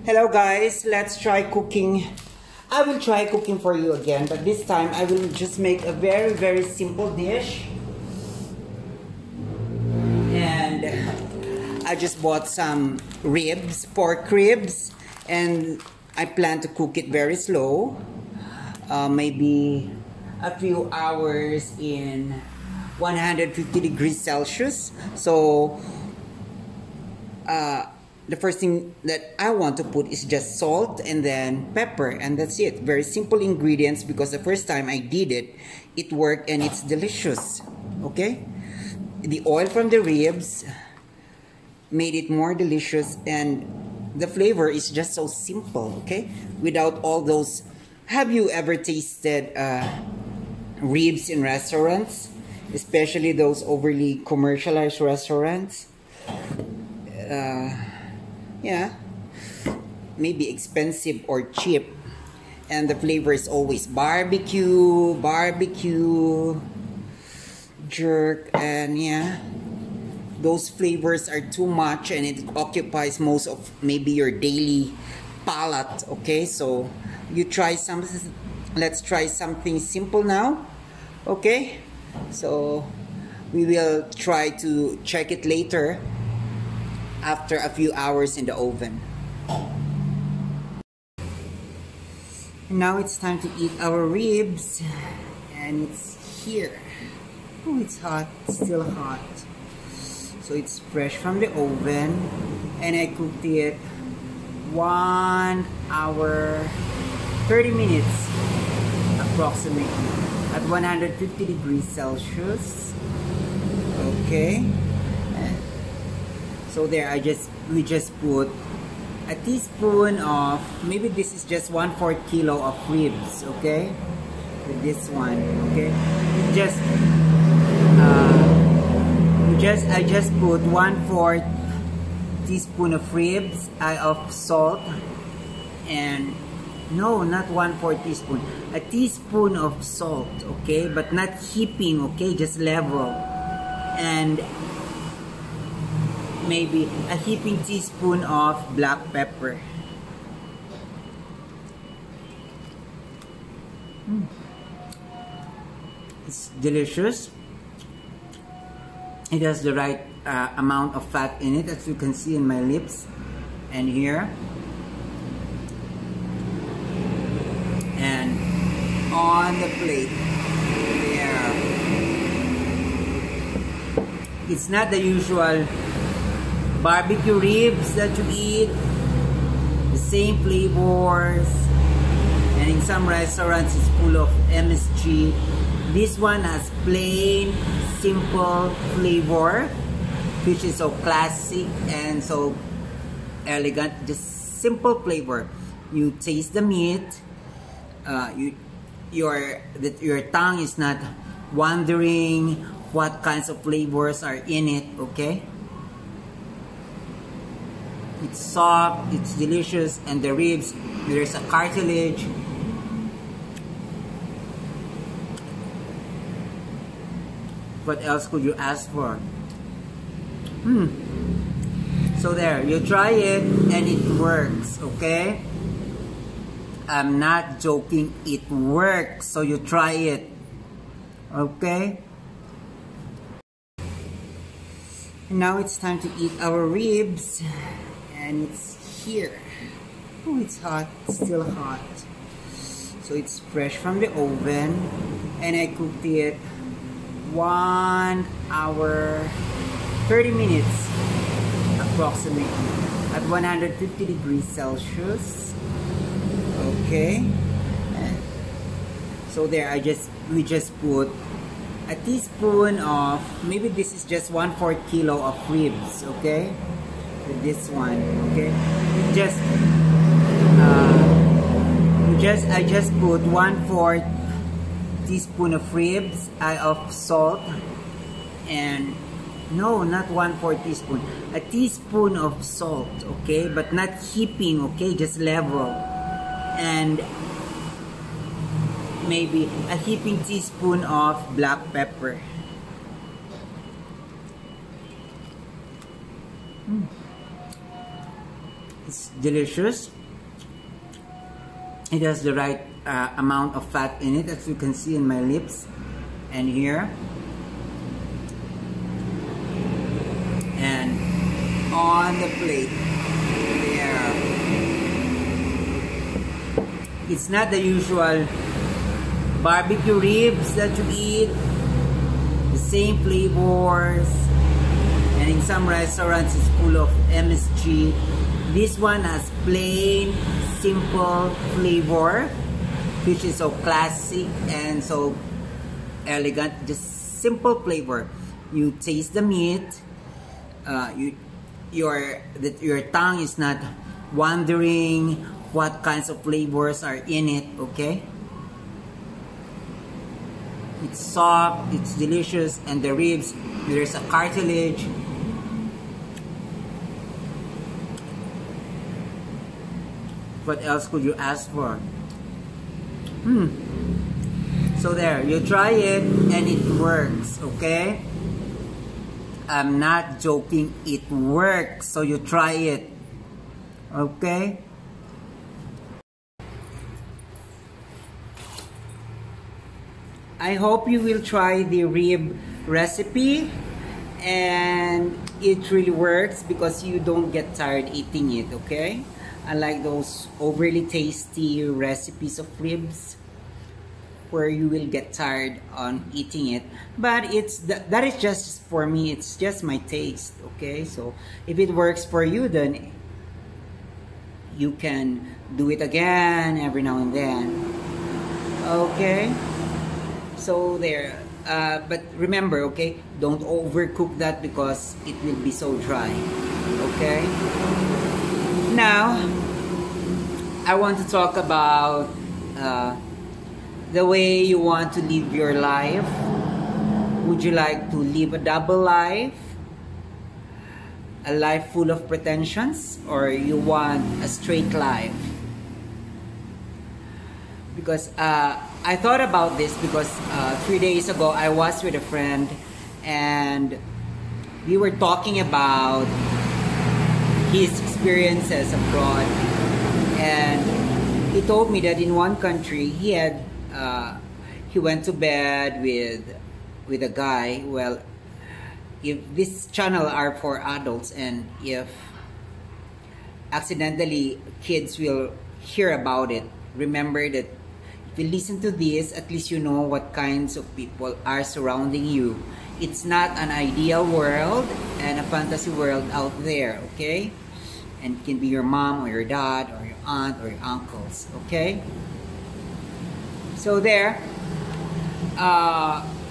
Hello guys, let's try cooking. I will try cooking for you again, but this time I will just make a very simple dish. And I just bought some ribs, pork ribs, and I plan to cook it very slow. Maybe a few hours in 150 degrees Celsius. So the first thing that I want to put is just salt and then pepper, and that's it. Very simple ingredients, because the first time I did it, it worked and it's delicious. Okay, the oil from the ribs made it more delicious, and the flavor is just so simple. Okay, without all those. Have you ever tasted ribs in restaurants, especially those overly commercialized restaurants? Yeah, maybe expensive or cheap, and the flavor is always barbecue, jerk, and yeah, those flavors are too much and it occupies most of maybe your daily palate. Okay, so you try something. Let's try something simple now. Okay, so we will try to check it later after a few hours in the oven. Now it's time to eat our ribs, and it's here. Oh, it's hot, still hot. So it's fresh from the oven, and I cooked it 1 hour 30 minutes approximately at 150 degrees Celsius. Okay. So there, we just put a teaspoon of, maybe this is just 1/4 kilo of ribs. Okay, with this one. Okay, I just put 1/4 teaspoon of ribs of salt, and no, not 1/4 teaspoon, a teaspoon of salt. Okay, but not heaping. Okay, just level, and maybe a heaping teaspoon of black pepper. It's delicious. It has the right amount of fat in it, as you can see in my lips and here. And on the plate there. It's not the usual barbecue ribs that you eat, the same flavors, and in some restaurants it's full of MSG. This one has plain, simple flavor, which is so classic and so elegant. Just simple flavor. You taste the meat. Your tongue is not wondering what kinds of flavors are in it. Okay. It's soft, it's delicious, and the ribs, there's a cartilage. What else could you ask for? So there, you try it and it works, okay? I'm not joking, it works. So you try it, okay? Now it's time to eat our ribs. And it's here. Oh, it's hot, still hot. So it's fresh from the oven, and I cooked it 1 hour 30 minutes approximately at 150 degrees Celsius. Okay. So there, we just put a teaspoon of, maybe this is just 1/4 kilo of ribs. Okay, with this one. Okay, I just put 1/4 teaspoon of ribs of salt, and no, not 1/4 teaspoon, a teaspoon of salt. Okay, but not heaping. Okay, just level, and maybe a heaping teaspoon of black pepper. It's delicious. It has the right amount of fat in it, as you can see in my lips and here. And on the plate there. It's not the usual barbecue ribs that you eat, the same flavors, and in some restaurants it's full of MSG. This one has plain, simple flavor, which is so classic and so elegant. Just simple flavor. You taste the meat. Your tongue is not wondering what kinds of flavors are in it. Okay. It's soft, it's delicious, and the ribs, there's a cartilage. What else could you ask for? So there, you try it and it works, okay? I'm not joking, it works. So you try it, okay? I hope you will try the rib recipe and it really works because you don't get tired eating it, okay? Unlike those overly tasty recipes of ribs where you will get tired on eating it. But that is just for me, it's just my taste, okay? So if it works for you, then you can do it again every now and then, okay? So there, but remember, okay, don't overcook that because it will be so dry, okay? Now, I want to talk about the way you want to live your life. Would you like to live a double life? A life full of pretensions? Or you want a straight life? Because I thought about this because 3 days ago I was with a friend and we were talking about his experiences abroad, and he told me that in one country he went to bed with a guy. Well, if this channel are for adults and if accidentally kids will hear about it, remember that if you listen to this, at least you know what kinds of people are surrounding you. It's not an ideal world and a fantasy world out there, okay? And it can be your mom or your dad or your aunt or your uncles, okay? So there,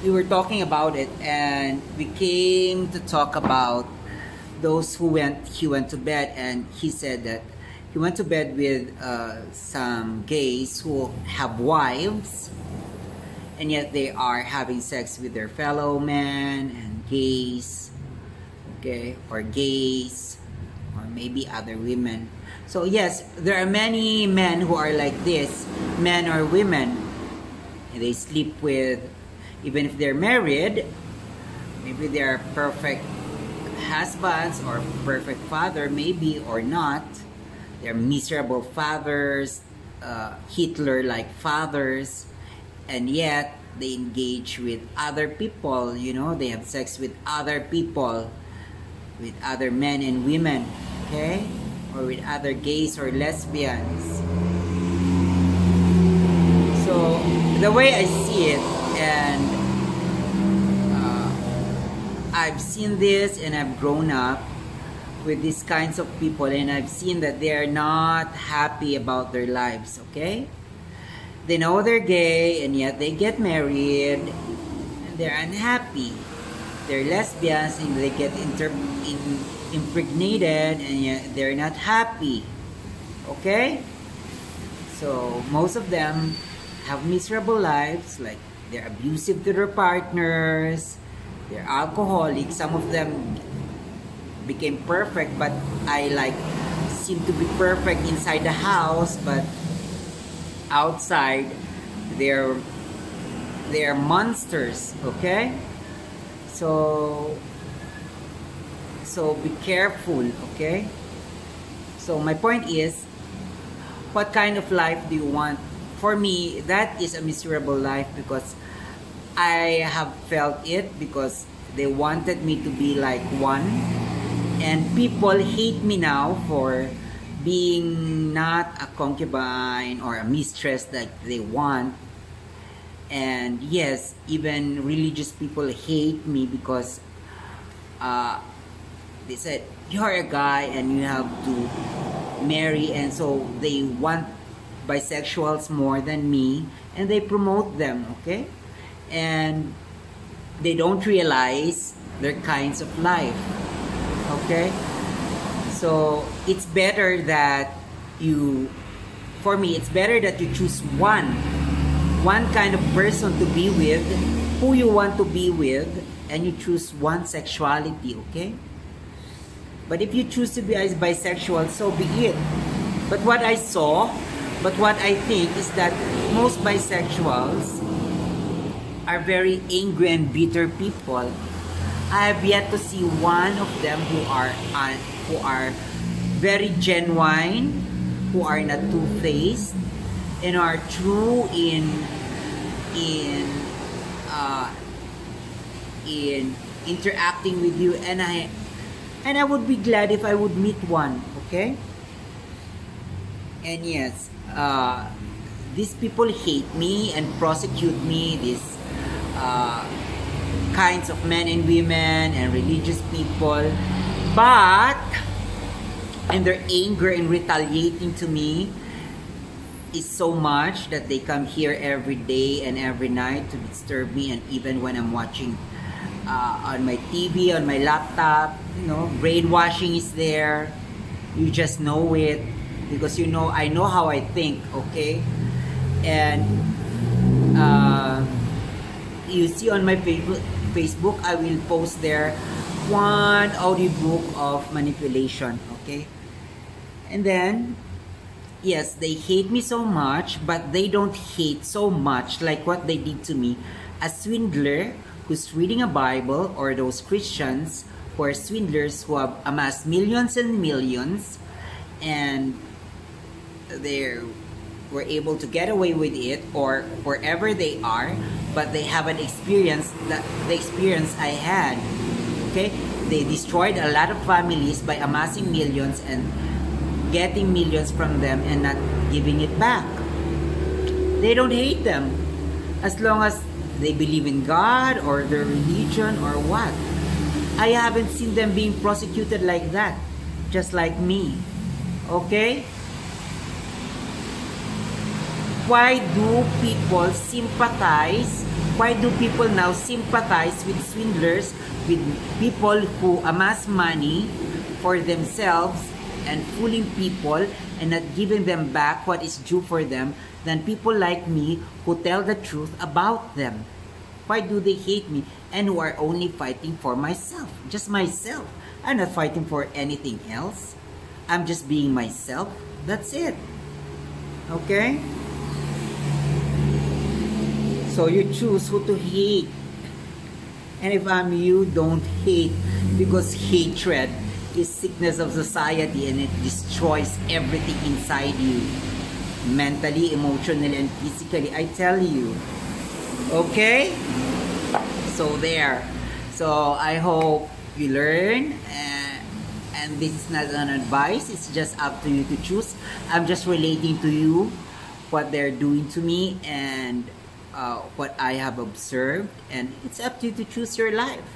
we were talking about it and we came to talk about those he went to bed, and he said that he went to bed with some gays who have wives, and yet they are having sex with their fellow men and gays, okay, or gays, or maybe other women. So yes, there are many men who are like this, men or women, and they sleep with, even if they're married, maybe they're perfect husbands or perfect father, maybe or not. They're miserable fathers, Hitler-like fathers, and yet they engage with other people, you know, they have sex with other people, with other men and women, okay? Or with other gays or lesbians. So, the way I see it, and I've seen this and I've grown up with these kinds of people, and I've seen that they're not happy about their lives, okay? They know they're gay and yet they get married and they're unhappy. They're lesbians and they get impregnated and yet they're not happy, okay? So most of them have miserable lives, like they're abusive to their partners, they're alcoholics. Some of them became perfect, but seem to be perfect inside the house, but outside they're monsters, okay? So be careful, okay? So my point is, what kind of life do you want? For me, that is a miserable life because I have felt it, because they wanted me to be like one, and people hate me now for being not a concubine or a mistress that they want. And yes, even religious people hate me because they said, you're a guy and you have to marry, and so they want bisexuals more than me, and they promote them, okay? And they don't realize their kinds of life, okay? So it's better that for me, it's better that you choose one kind of person to be with, who you want to be with, and you choose one sexuality, okay? But if you choose to be as bisexual, so be it. But what I think is that most bisexuals are very angry and bitter people. I have yet to see one of them who are very genuine, who are not two-faced, and are true in interacting with you. And I would be glad if I would meet one, okay? And yes, these people hate me and prosecute me, these kinds of men and women and religious people, and their anger and retaliating to me is so much that they come here every day and every night to disturb me. And even when I'm watching on my TV, on my laptop, you know, brainwashing is there. You just know it because you know, I know how I think, okay? And you see on my Facebook, I will post there one audiobook of manipulation, okay? And then, yes, they hate me so much, but they don't hate so much like what they did to me. A swindler who's reading a Bible, or those Christians who are swindlers who have amassed millions and millions, and they were able to get away with it, or wherever they are, but they haven't experienced the experience I had, okay? They destroyed a lot of families by amassing millions and getting millions from them and not giving it back. They don't hate them as long as they believe in God or their religion or what. I haven't seen them being prosecuted like that, just like me, okay? Why do people sympathize? Why do people now sympathize with swindlers, with people who amass money for themselves and fooling people and not giving them back what is due for them, than people like me who tell the truth about them? Why do they hate me and who are only fighting for myself? Just myself. I'm not fighting for anything else. I'm just being myself. That's it. Okay? So you choose who to hate. And if I'm you, don't hate, because hatred is sickness of society and it destroys everything inside you, mentally, emotionally, and physically, I tell you. Okay? So there. So I hope you learn, and this is not an advice, it's just up to you to choose. I'm just relating to you what they're doing to me and what I have observed, and it's up to you to choose your life.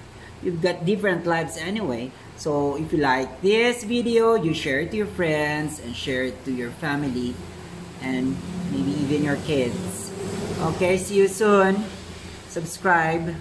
You've got different lives anyway. So if you like this video, you share it to your friends and share it to your family and maybe even your kids. Okay, see you soon. Subscribe.